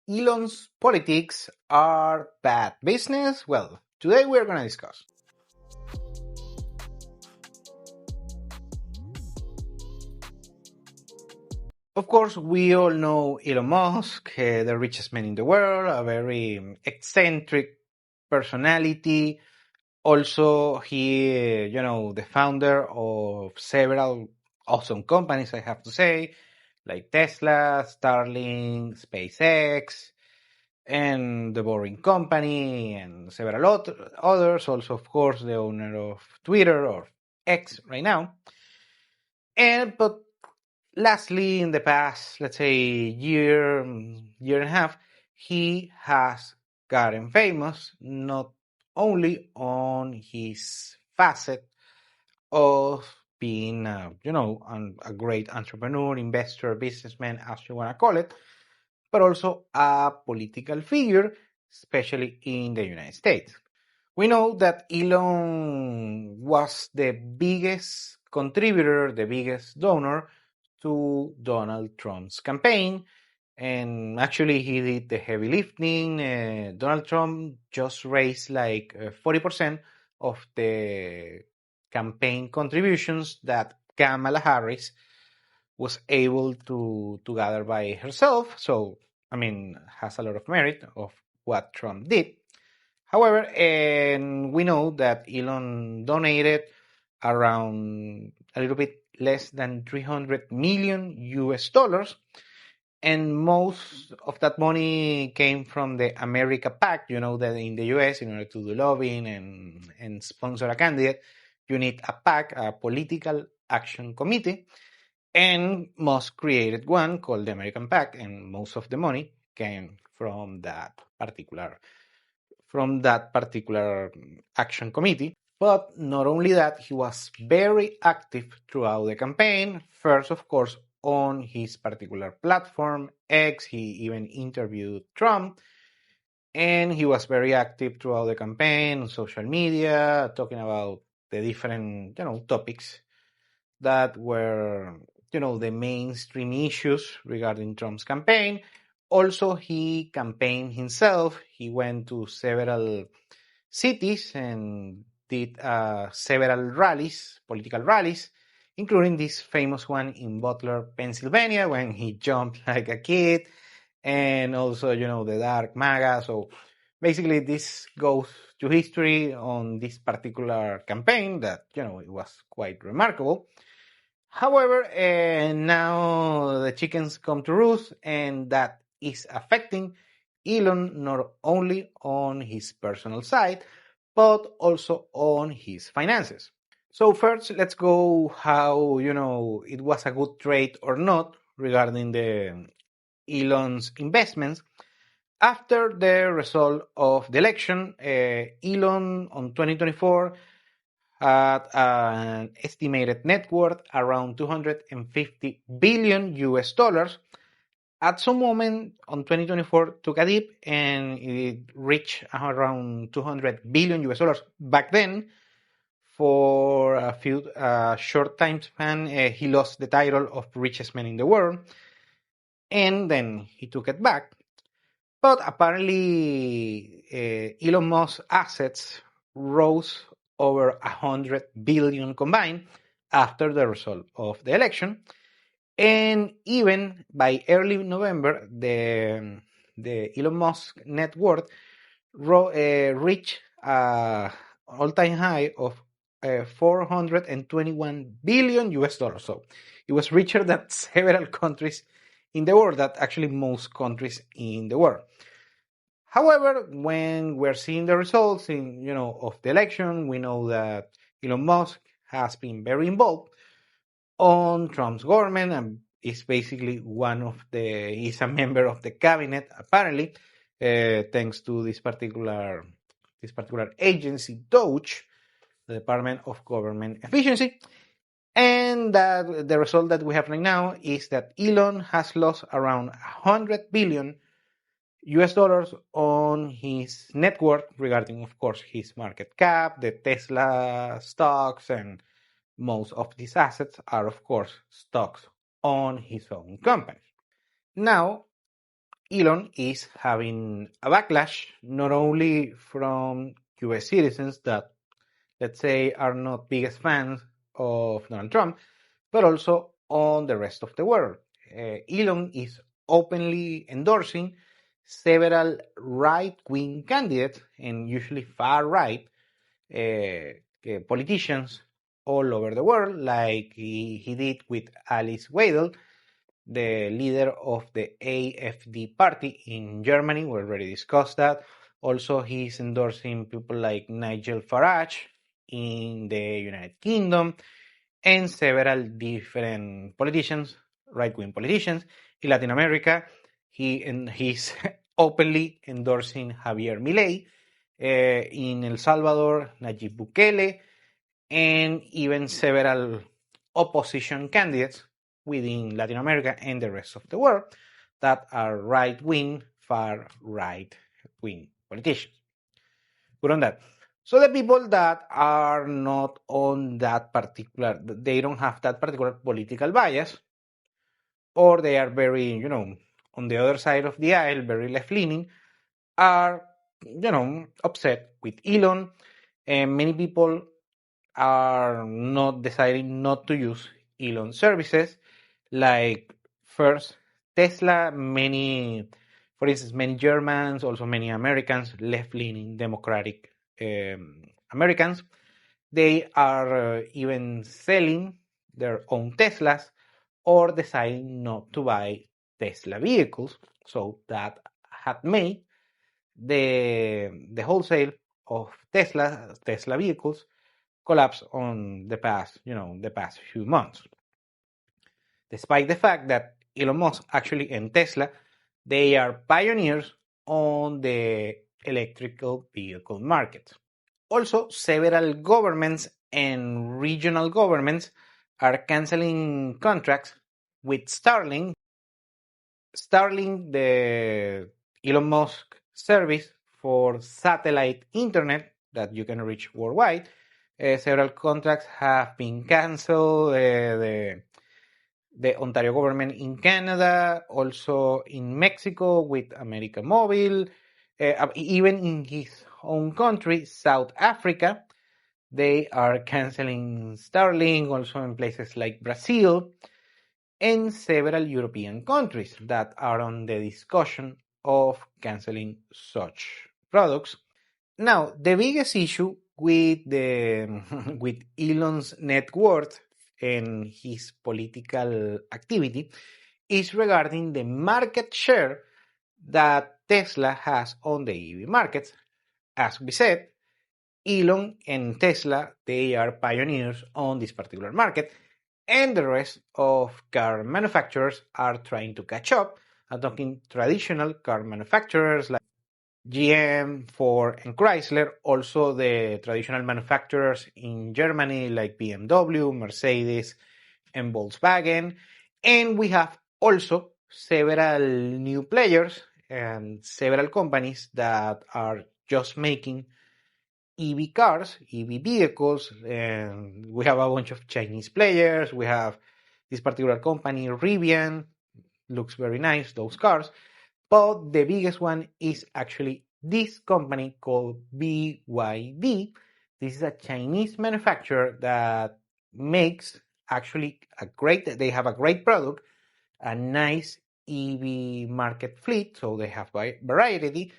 Elon's politics are bad business? Well, today we're going to discuss. Of course, we all know Elon Musk, the richest man in the world, a very eccentric personality. Also, the founder of several awesome companies, I have to say, like Tesla, Starlink, SpaceX, and the Boring Company, and several others. Also, of course, the owner of Twitter or X right now. But lastly, in the past, let's say year and a half, he has gotten famous not only on his facet of being, a great entrepreneur, investor, businessman, as you want to call it, but also a political figure, especially in the United States. We know that Elon was the biggest contributor, the biggest donor to Donald Trump's campaign. And actually, he did the heavy lifting. Donald Trump just raised like 40% of the campaign contributions that Kamala Harris was able to gather by herself. So, I mean, has a lot of merit of what Trump did. However, and we know that Elon donated around a little bit less than 300 million US dollars, and most of that money came from the America PAC. You know that in the US, in order to do lobbying and sponsor a candidate, you need a PAC, a political action committee, and Musk created one called the American PAC, and most of the money came from that particular action committee. But not only that, he was very active throughout the campaign. First, of course, on his particular platform, X, he even interviewed Trump. And he was very active throughout the campaign on social media, talking about the different, topics that were, the mainstream issues regarding Trump's campaign. Also, he campaigned himself. He went to several cities and did several rallies, political rallies, including this famous one in Butler, Pennsylvania, when he jumped like a kid, and also, the dark MAGA. So basically, this goes to history on this particular campaign that, it was quite remarkable. However, now the chickens come to roost, and that is affecting Elon not only on his personal side, but also on his finances. So first, let's go how, it was a good trade or not regarding the Elon's investments. After the result of the election, Elon on 2024 had an estimated net worth around 250 billion US dollars. At some moment on 2024 took a dip and it reached around 200 billion US dollars. Back then, for a few short time span, he lost the title of richest man in the world, and then he took it back. But apparently, Elon Musk's assets rose over 100 billion combined after the result of the election. And even by early November, the Elon Musk net worth reached an all-time high of 421 billion US dollars. So it was richer than several countries in the world, that actually most countries in the world. However, when we're seeing the results of the election, we know that Elon Musk has been very involved on Trump's government and is basically he's a member of the cabinet, apparently, thanks to this particular agency, DOGE, the Department of Government Efficiency. And that the result that we have right now is that Elon has lost around 100 billion US dollars on his net worth regarding, of course, his market cap, the Tesla stocks, and most of these assets are, of course, stocks on his own company. Now, Elon is having a backlash not only from US citizens that, let's say, are not biggest fans of Donald Trump, but also on the rest of the world. Elon is openly endorsing several right-wing candidates and usually far-right politicians all over the world, like he did with Alice Weidel, the leader of the AfD party in Germany. We already discussed that. Also, he's endorsing people like Nigel Farage in the United Kingdom and several different politicians, right-wing politicians in Latin America. He's openly endorsing Javier Milei. In El Salvador, Nayib Bukele, and even several opposition candidates within Latin America and the rest of the world that are right-wing, far right-wing politicians. Good on that. So the people that are not on that particular, they don't have that particular political bias, or they are very, on the other side of the aisle, very left-leaning, are, upset with Elon. And many people are not deciding not to use Elon services. Like first, Tesla, for instance, many Germans, also many Americans, left-leaning Democratic Americans, they are even selling their own Teslas or deciding not to buy Tesla vehicles. So that had made the wholesale of Tesla vehicles collapse on the past few months. Despite the fact that Elon Musk actually and Tesla, they are pioneers on the electrical vehicle market. Also, several governments and regional governments are canceling contracts with Starlink. Starlink, the Elon Musk service for satellite internet that you can reach worldwide, several contracts have been canceled. The Ontario government in Canada, also in Mexico with America Mobile, even in his own country, South Africa, they are canceling Starlink, also in places like Brazil and several European countries that are on the discussion of canceling such products. Now, the biggest issue with with Elon's net worth and his political activity is regarding the market share that Tesla has on the EV markets. As we said, Elon and Tesla, they are pioneers on this particular market, and the rest of car manufacturers are trying to catch up. I'm talking traditional car manufacturers like GM, Ford, and Chrysler, also the traditional manufacturers in Germany like BMW, Mercedes, and Volkswagen. And we have also several new players and several companies that are just making EV cars, EV vehicles, and we have a bunch of Chinese players. We have this particular company, Rivian, looks very nice, those cars. But the biggest one is actually this company called BYD. This is a Chinese manufacturer that makes actually they have a great product, a nice EV market fleet, so they have variety,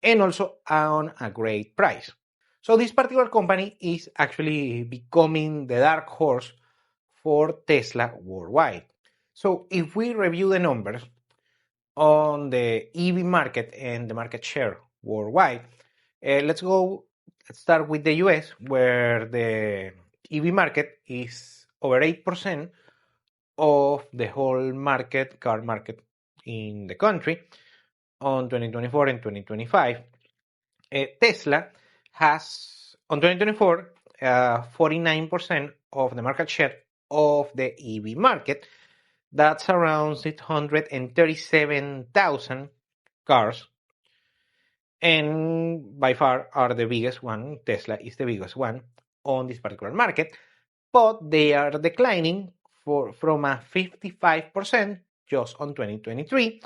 and also on a great price. So this particular company is actually becoming the dark horse for Tesla worldwide. So if we review the numbers on the EV market and the market share worldwide, let's start with the US, where the EV market is over 8% of the whole car market in the country on 2024 and 2025. Tesla has, on 2024, 49% of the market share of the EV market. That's around 637,000 cars. And by far are the biggest one. Tesla is the biggest one on this particular market. But they are declining from a 55% just on 2023.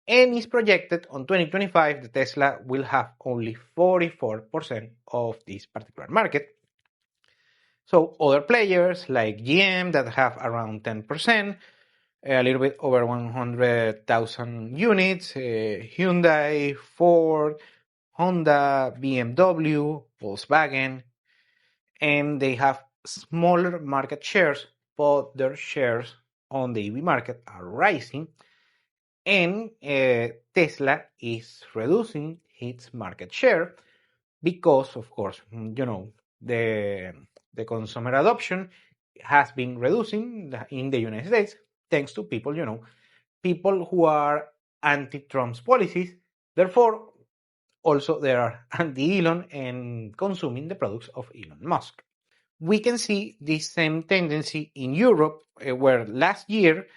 and it's projected on 2025 the Tesla will have only 44% of this particular market. So other players like GM that have around 10%, a little bit over 100,000 units, Hyundai, Ford, Honda, BMW, Volkswagen, and they have smaller market shares, but their shares on the EV market are rising, and Tesla is reducing its market share because, of course, the consumer adoption has been reducing in the United States thanks to people who are anti-Trump's policies. Therefore, also they are anti-Elon and consuming the products of Elon Musk. We can see this same tendency in Europe, where last year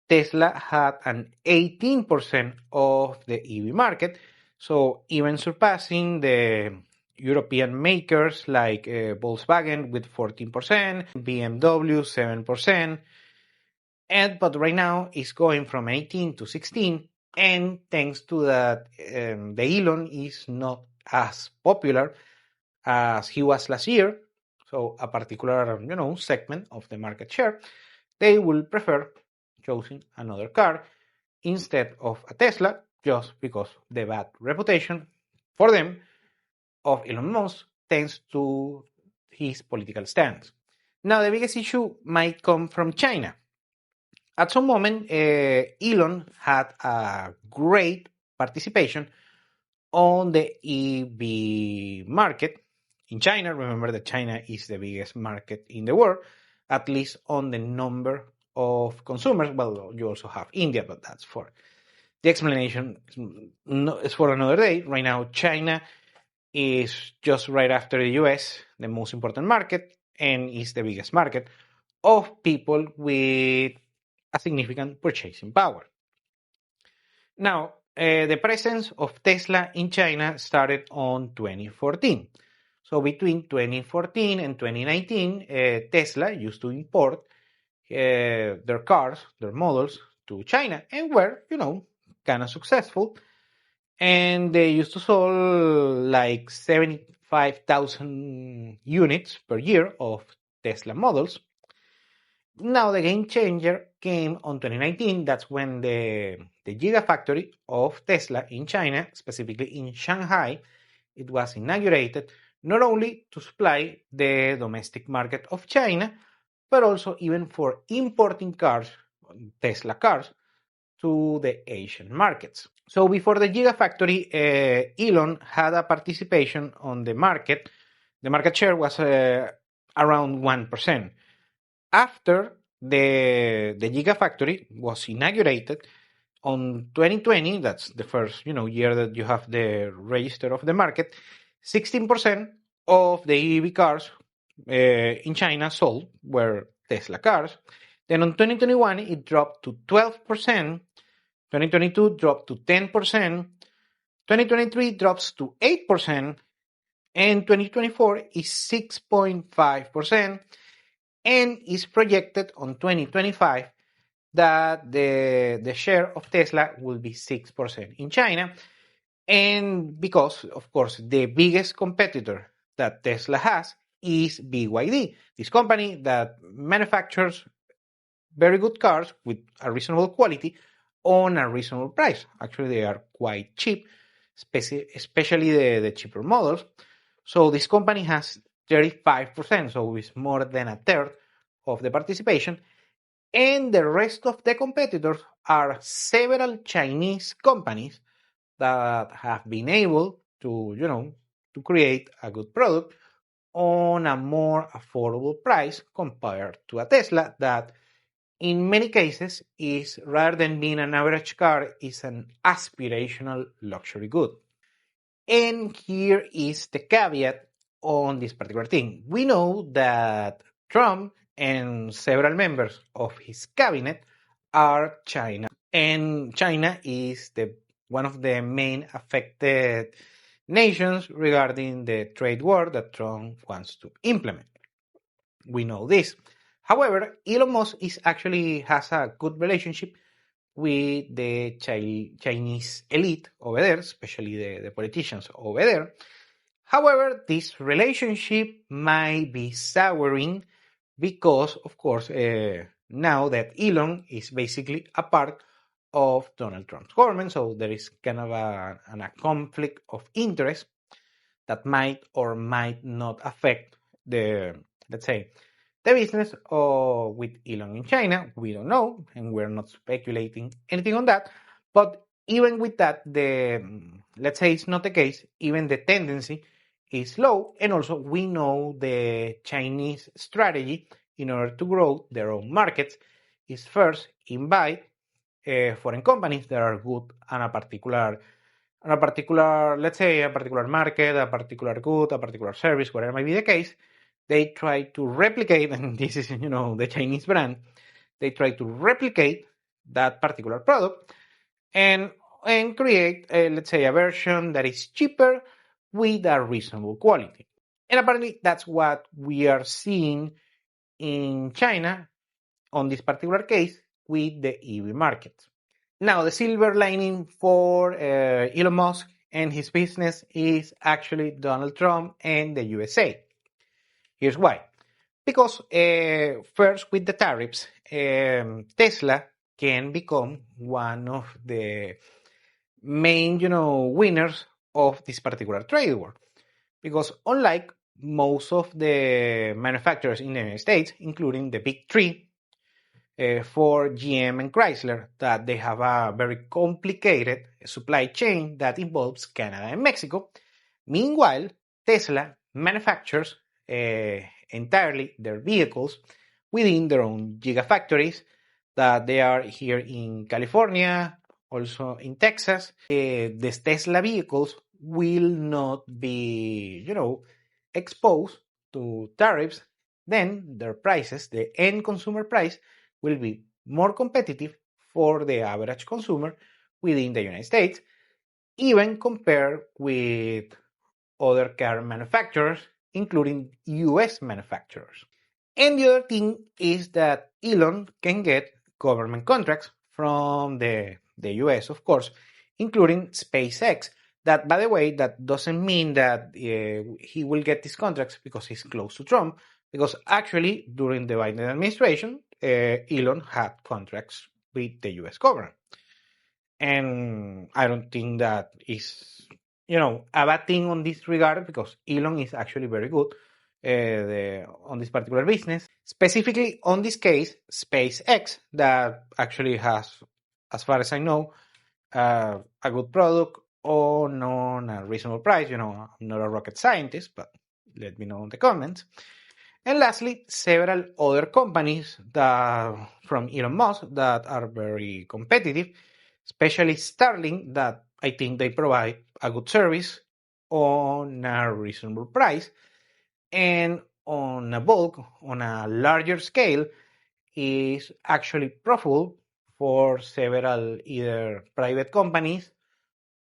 Tesla had an 18% of the EV market, so even surpassing the European makers like Volkswagen with 14%, BMW 7%, but right now it's going from 18 to 16, and thanks to that, the Elon is not as popular as he was last year. So a particular segment of the market share, they will prefer choosing another car instead of a Tesla just because the bad reputation for them of Elon Musk thanks to his political stance. Now the biggest issue might come from China. At some moment, Elon had a great participation on the EV market in China. Remember that China is the biggest market in the world, at least on the number of consumers. Well, you also have India, but that's for the explanation. It's for another day. Right now, China is just right after the US, the most important market, and is the biggest market of people with a significant purchasing power. Now, the presence of Tesla in China started on 2014. So between 2014 and 2019, Tesla used to import their cars, their models to China, and were, kind of successful. And they used to sell like 75,000 units per year of Tesla models. Now the game changer came on 2019. That's when the Gigafactory of Tesla in China, specifically in Shanghai, it was inaugurated not only to supply the domestic market of China, but also even for importing cars, Tesla cars, to the Asian markets. So before the Gigafactory, Elon had a participation on the market. The market share was around 1%. After the Gigafactory was inaugurated on 2020, that's the first year that you have the register of the market, 16% of the EV cars in China sold were Tesla cars. Then on 2021, it dropped to 12%. 2022 dropped to 10%. 2023 drops to 8%. And 2024 is 6.5%. And is projected on 2025 that the share of Tesla will be 6% in China. And because, of course, the biggest competitor that Tesla has is BYD, this company that manufactures very good cars with a reasonable quality on a reasonable price. Actually, they are quite cheap, especially the cheaper models. So this company has 35%, so it's more than a third of the participation. And the rest of the competitors are several Chinese companies that have been able to, to create a good product on a more affordable price compared to a Tesla that in many cases is, rather than being an average car, is an aspirational luxury good. And here is the caveat on this particular thing. We know that Trump and several members of his cabinet are China, and China is one of the main affected nations regarding the trade war that Trump wants to implement. We know this. However, Elon Musk has a good relationship with the Chinese elite over there, especially the politicians over there. However, this relationship might be souring because, of course, now that Elon is basically a part of Donald Trump's government, so there is kind of a conflict of interest that might or might not affect the, let's say, the business or with Elon in China. We don't know, and we're not speculating anything on that. But even with that, let's say it's not the case, even the tendency is low. And also we know the Chinese strategy in order to grow their own markets is first invite foreign companies that are good on a particular, let's say, a particular market, a particular good, a particular service, whatever might be the case. They try to replicate, and this is, the Chinese brand, they try to replicate that particular product and create, let's say, a version that is cheaper with a reasonable quality. And apparently that's what we are seeing in China on this particular case with the EV market. Now, the silver lining for Elon Musk and his business is actually Donald Trump and the USA. Here's why. Because first, with the tariffs, Tesla can become one of the main, winners of this particular trade war. Because unlike most of the manufacturers in the United States, including the big three, for GM and Chrysler, that they have a very complicated supply chain that involves Canada and Mexico. Meanwhile, Tesla manufactures entirely their vehicles within their own gigafactories that they are here in California, also in Texas. These Tesla vehicles will not be, exposed to tariffs. Then their prices, the end consumer price, will be more competitive for the average consumer within the United States, even compared with other car manufacturers, including US manufacturers. And the other thing is that Elon can get government contracts from the US, of course, including SpaceX. That, by the way, that doesn't mean that he will get these contracts because he's close to Trump, because actually, during the Biden administration, Elon had contracts with the US government. And I don't think that is, a bad thing on this regard, because Elon is actually very good on this particular business. Specifically on this case, SpaceX, that actually has, as far as I know, a good product on a reasonable price. I'm not a rocket scientist, but let me know in the comments. And lastly, several other companies that from Elon Musk that are very competitive, especially Starlink, that I think they provide a good service on a reasonable price, and on a bulk, on a larger scale, is actually profitable for several either private companies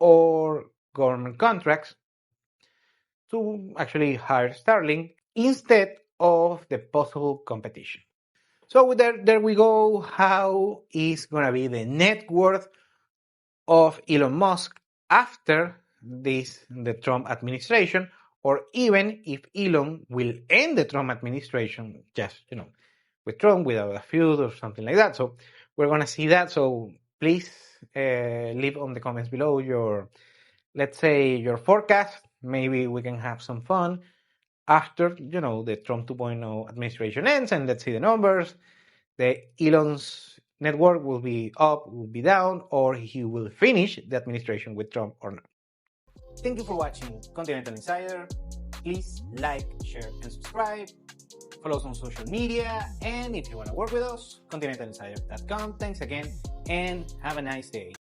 or government contracts to actually hire Starlink instead of the possible competition. So there we go. How is going to be the net worth of Elon Musk after the Trump administration, or even if Elon will end the Trump administration, just, with Trump, without a feud or something like that. So we're going to see that. So please leave on the comments below your, let's say, your forecast. Maybe we can have some fun after, the Trump 2.0 administration ends, and let's see the numbers. The Elon's network will be up, will be down, or he will finish the administration with Trump or not. Thank you for watching Continental Insider. Please like, share, and subscribe. Follow us on social media, and if you want to work with us, continentalinsider.com. Thanks again, and have a nice day.